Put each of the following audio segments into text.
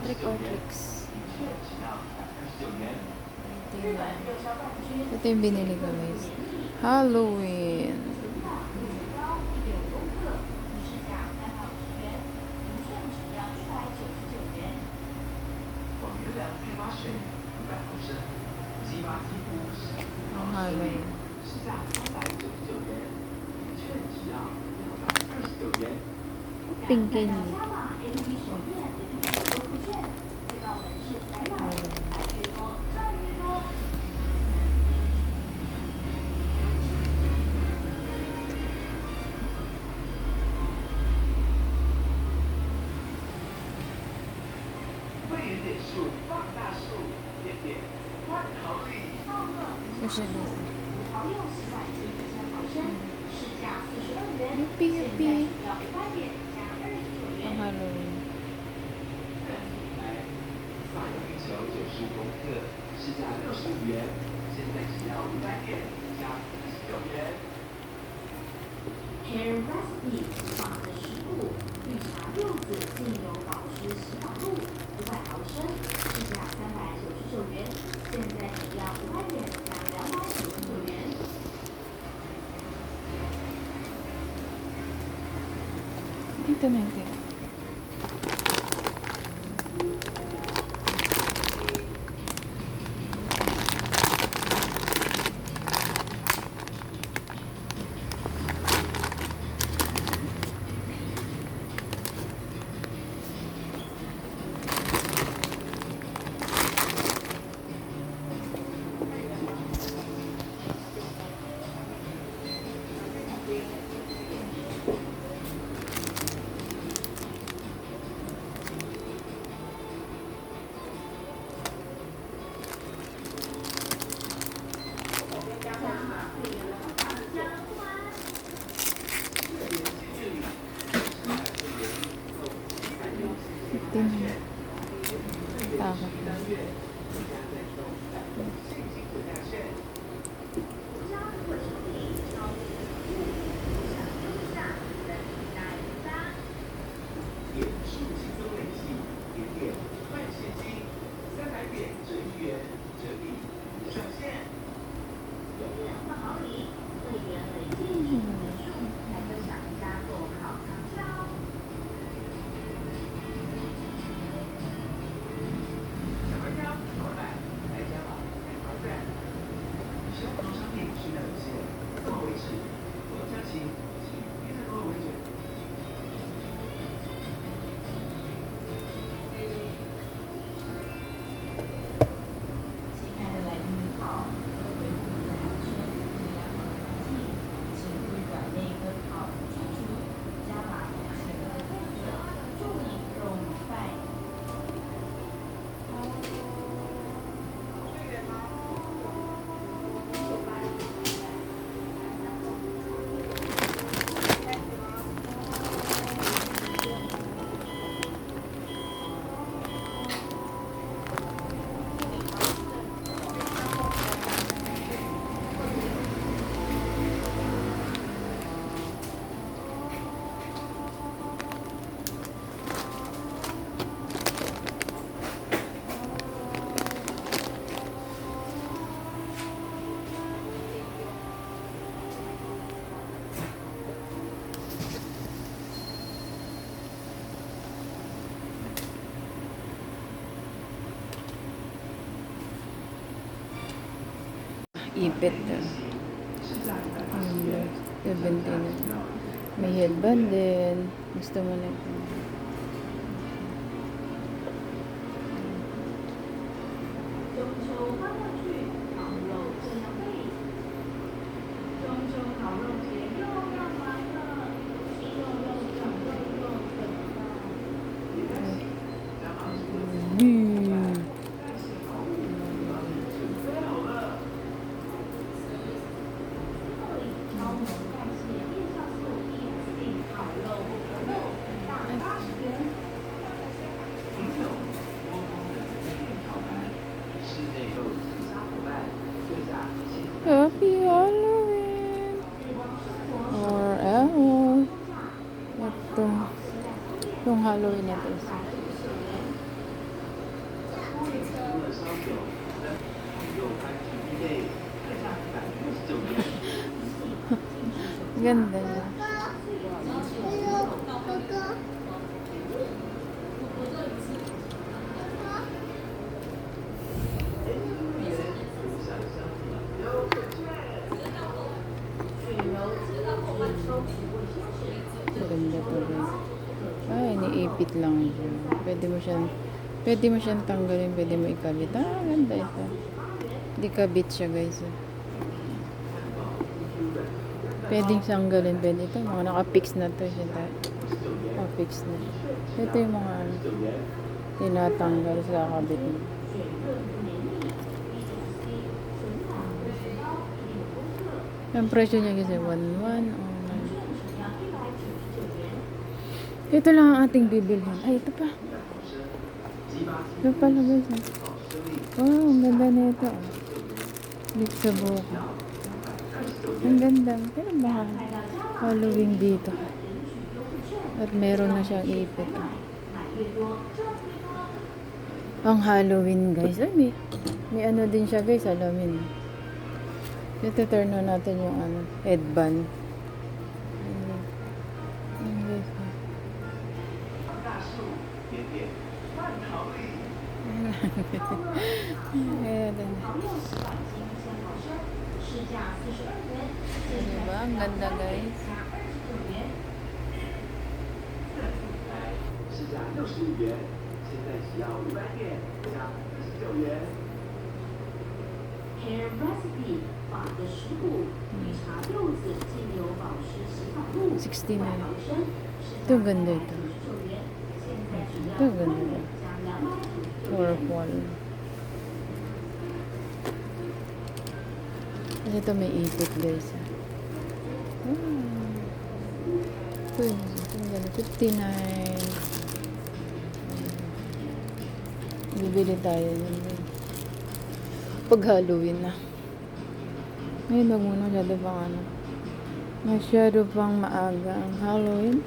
Trick or tricks. Ito yung binili ko, guys. Halloween. Ang Halloween. 冰给你。就是Yupi Yupi. Ang Halloween. 市价65元，现在只要500元加49元。Hair Recipe 仿的食物，绿茶柚子精油保湿洗发露500毫升，市价399元，现在只要500元加299元。Dito natin. Takot na. Ipit na. 70 na. May headband din. Gusto mo na ito. Happy Halloween! Or, ito. Yung Halloween nito isa. Ganda niya. Ganda to guys. Ay, iniipit lang siya. Pwede mo siyang tanggalin, pwede mo ikabit. Ah, ganda ito. Hindi kabit siya guys. Pwedeng tanggalin, pwede ito. Mga naka-fix na to siya. Naka-fix na. Ito yung mga ano, tinatanggal sa kabit mo. Ang presyo niya kasi 1,109. Ito lang ang ating bibilhin. Ay, ito pa. Ito pala guys. Wow, ang ganda na ito. Dito sa buhok. Ang ganda. Pero baka Halloween dito. At meron na siyang ipit. Ang Halloween guys. Ay, may ano din siya guys. Alamin. Ito turn on natin yung ano, headband. Ayan guys. Ayan. Diba? Ang ganda guys. 市价65元，现在只要500元，加49元。 Hair Recipe 法的食谱，绿茶柚子精油保湿洗发露69500毫升，市 Ito 价ganda ito. 399元，现在只要 Ito ganda. 加299 Purple. Kasi ito may ipit guys. Ito yun. Ito yung ganda. 59. Bibili tayo yun. Pag Halloween na. Ngayon na muna masyado pang ano. Masyado pang maaga ang Halloween.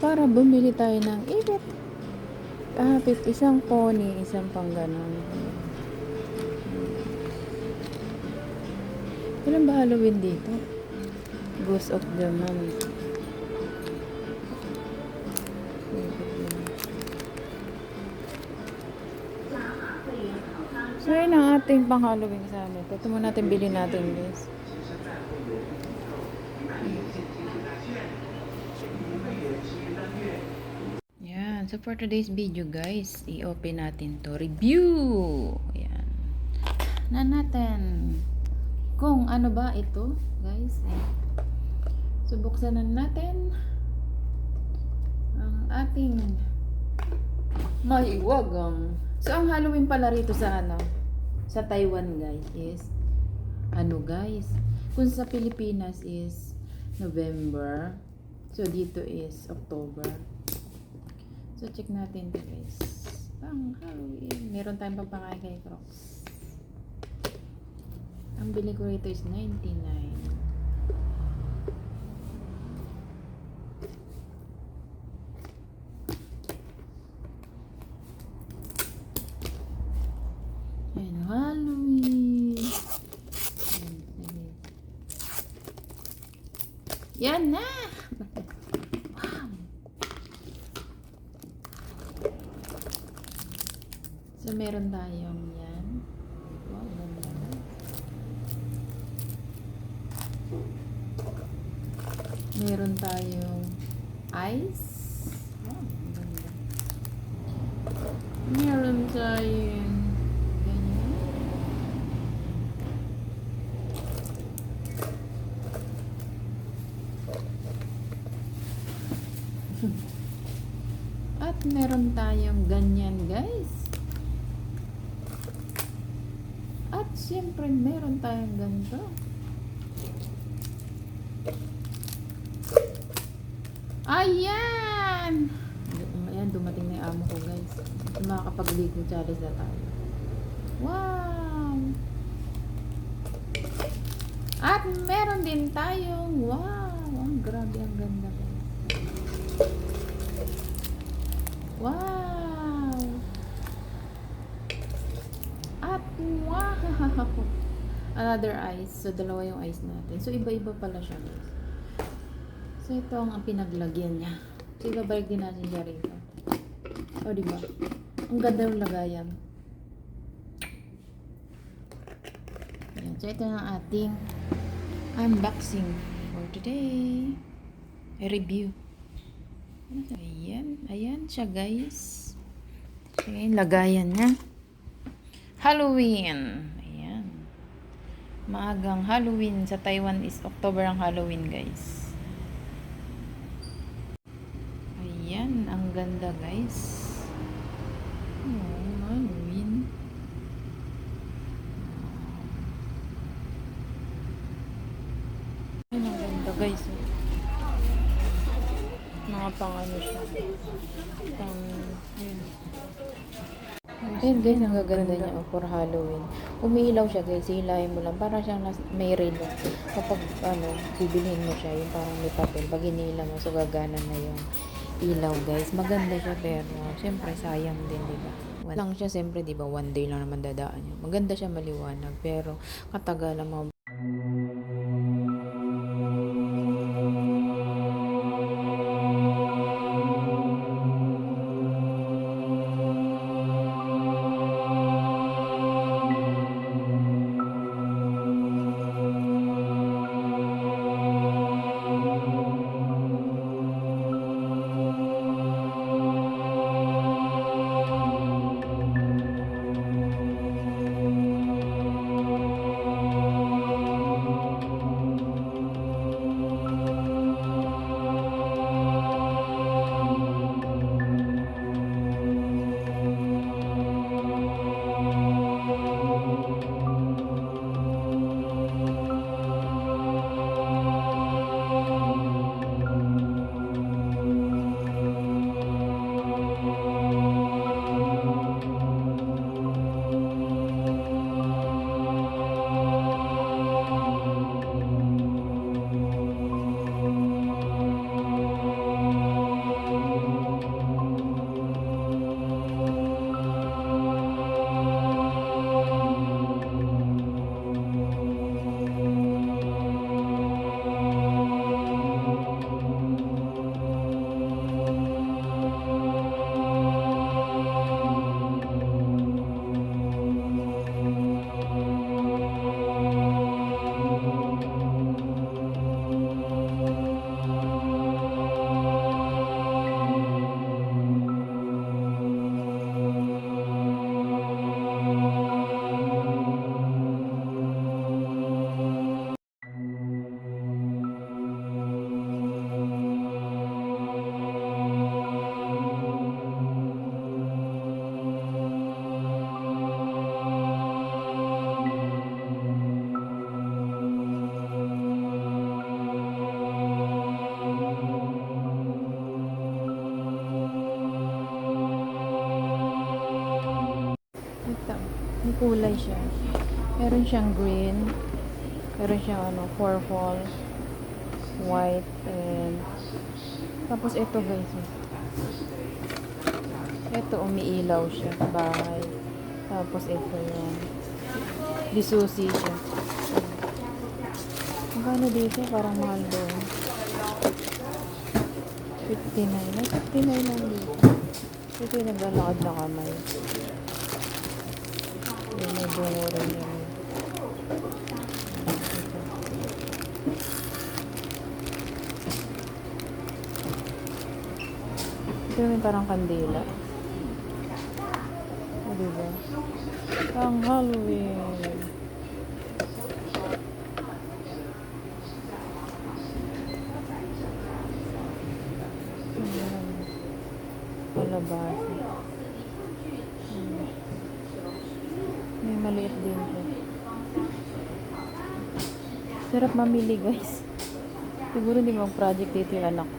Para bumili tayo ng ipit. Isang pony, isang pang ganon. Kailan ba Halloween dito? Ghost of the Month. So, yun ang ating pang Halloween sa amin. Ito muna natin bilhin natin guys. Yan. So, for today's video guys, i-open natin to review. Yan. Na natin. Kung ano ba ito guys. So, buksan na natin ang ating maiwagang. So, ang Halloween pala rito sa ano, sa Taiwan guys is ano guys, kung sa Pilipinas is November, so dito is October. So, check natin ito guys. Pang Halloween. Meron tayong papakain kay Crocs. Ang bili ko rito is 99. Ayan, Halloween. Ayan, yan na! Wow! So, meron tayong yan. Wow, ganda. Meron tayong ice. Wow, ganda. Meron tayong ganyan. At meron tayong ganyan guys. At siyempre meron tayong ganito. Ayan! Ayan, dumating na yung amo ko guys. Makakapag-ligo challenge na tayo. Wow! At meron din tayong wow! Ang grabe, ang ganda guys. Wow! At wow! Another ice. So, dalawa yung ice natin. So, iba-iba pala siya guys. So, ito ang pinaglagyan niya. So, ibabalik din natin siya rito. O, diba? Ang ganda ng lagayan. Ayan. So, ito na ating unboxing for today. A review. Ayan. Ayan siya, guys. So, yung lagayan niya. Halloween. Ayan. Maagang Halloween. Sa Taiwan is October ang Halloween, guys. Ayan. Ang ganda, guys. Oh, Halloween. Ayan, ang ganda, guys. Mga pang ano siya. Pang, ayun. Ayun, guys, ang gaganda niya for Halloween. Umiilaw siya, guys. Hilahin mo lang. Para siyang may relo. Kapag, bibilhin mo siya, yung parang may papel. Pag hinila mo, so gagana na yung ilaw, guys. Maganda siya, pero syempre, sayang din, diba? Lang siya, syempre, diba? One day lang naman dadaan niya. Maganda siya, maliwanag. Pero, katagalan mo. May kulay siya. Meron siyang green. Meron siyang purple, white, and tapos ito, guys. Ito, umiilaw siya. Bahay. Tapos ito yung disusi siya. Magkano dito? Parang mahal doon. 59. Ay, 59 lang dito. Ito yung naglalakad na kamay. Yung may bungo rin yun. Ito yung parang kandila. O, diba? Ang Halloween. Kalabasa. May maliit din siya. Sarap mamili, guys. Siguro hindi mag-project dito yung anak ko.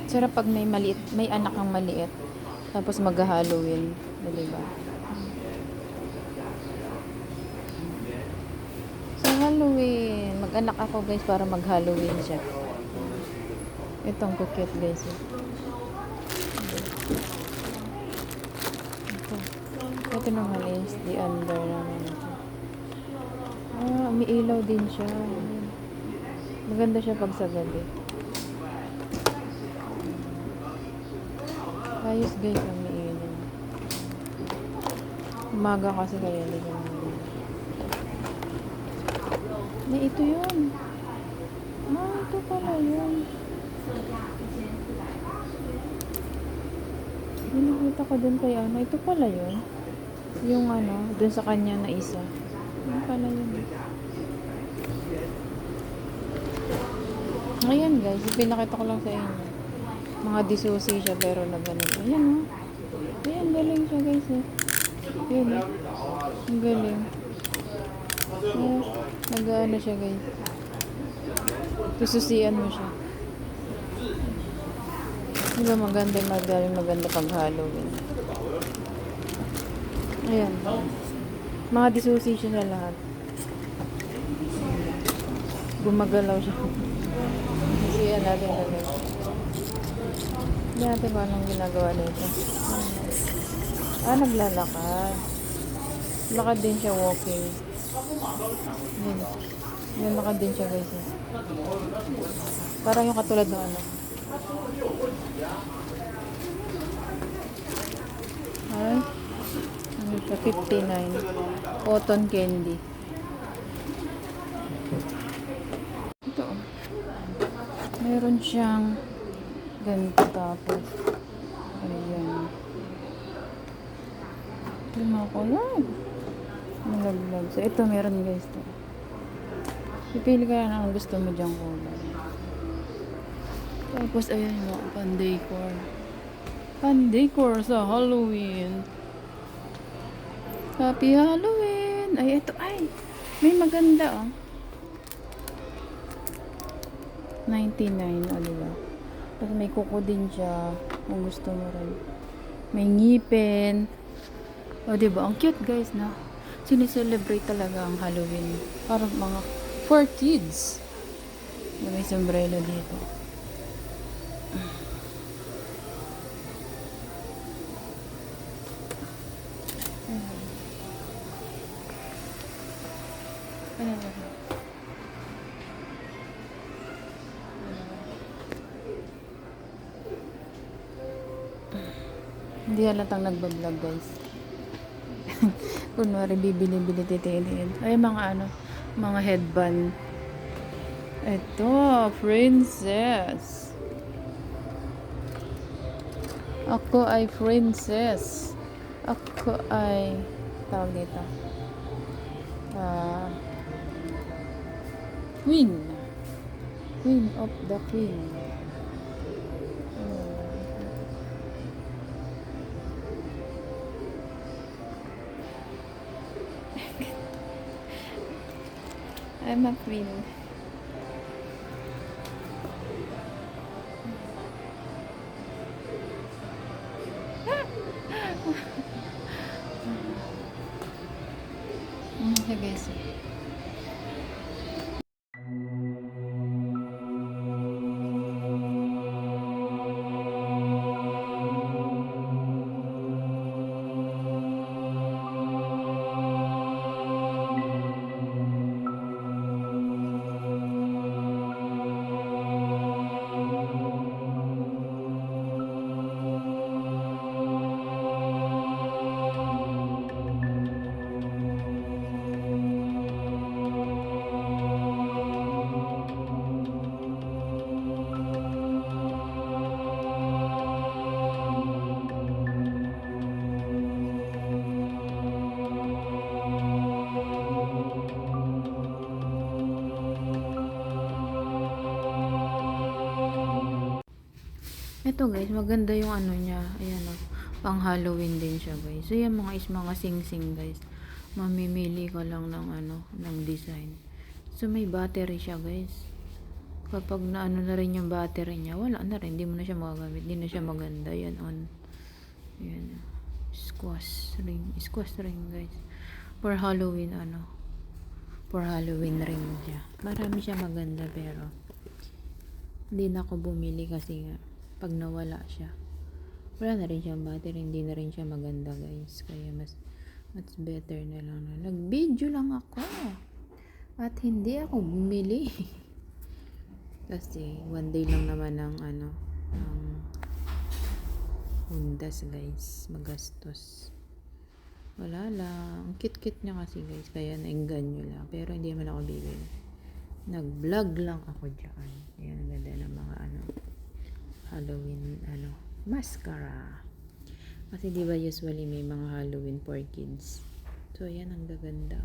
Sarap pag may maliit, may anak kang maliit. Tapos mag-Halloween. Diba? Sa Halloween, mag-anak ako, guys, para mag-Halloween siya. Itong cute, guys. Ito naman is the under naman ito. Ah, umiilaw din siya. Maganda siya pag sa gabi. Ayos guys, umiilaw. Umaga kasi kaya hindi ko naman. Ito yun. Ah, ito pala yun. Nakita ko dun kay ano. Ito pala yun. Yung ano, dun sa kanya na isa. Ano pala yun? Ayan guys, pinakita ko lang sa inyo. Mga disusi siya pero na ganun. Ayan oh. Ayan, galing siya guys eh. Ayan oh. Ang galing. Oh, nag-ano siya guys. Sususian mo siya. Diba maganda pag Halloween. Ayan. Mga disusi siya na lahat. Gumagalaw siya. Susian natin na guys. Hindi natin kung anong ginagawa nito. Ah, naglalakad. Lakad din siya walking. Yan. Naglalakad din siya guys. Parang yung katulad ng ano. Ay. Ano siya? 59. Cotton candy. Ito. Meron siyang ganito tapos. Ayan. Lima ko lang. Malaglag. So, ito meron guys to. Pipili ka na ang gusto mo dyan kulay. Tapos, ayan mo. Pan-decor. Pan-decor sa Halloween. Happy Halloween! Ay, ito. Ay! May maganda oh. 99. O, diba? Tapos may kuko din siya. Kung gusto mo rin. May ngipin. O, diba? Ang cute guys na. Sineselebrate talaga ang Halloween. Parang mga for kids. May sombrero dito. Ano ba? Hindi halatang nagbablog guys. Kunwari bibili-bili titiin. Ay mga ano, mga headband. Ito, princess. Ako ay princess. Ako ay tawag dito. Queen. Queen of the Queen. I'm a queen. Siya guys. Ito guys, maganda yung ano niya. Ayan o. Pang Halloween din siya guys. So yan mga sing-sing guys. Mamimili ka lang ng ano, ng design. So may battery siya guys. Kapag naano na rin yung battery niya, wala na rin. Hindi mo na siya magagamit. Hindi na siya maganda. Yan on. Ayan. Squash ring. Squash ring guys. For Halloween ano. For Halloween ring siya. Marami siya maganda pero hindi na ako bumili kasi nga pag nawala siya wala na rin siyang battery, hindi na rin siya maganda guys, kaya mas better na lang na nag video lang ako At hindi ako bumili. Kasi one day lang naman ang ang Hundas guys, magastos. Wala lang. Ang cute-cute niya kasi guys, kaya naengganyo lang. Pero hindi naman ako bibili. Nag-vlog lang ako dyan. Ayan, ang ganda ng mga Halloween mascara. Kasi di ba usually may mga Halloween for kids. So ayan, ang gaganda.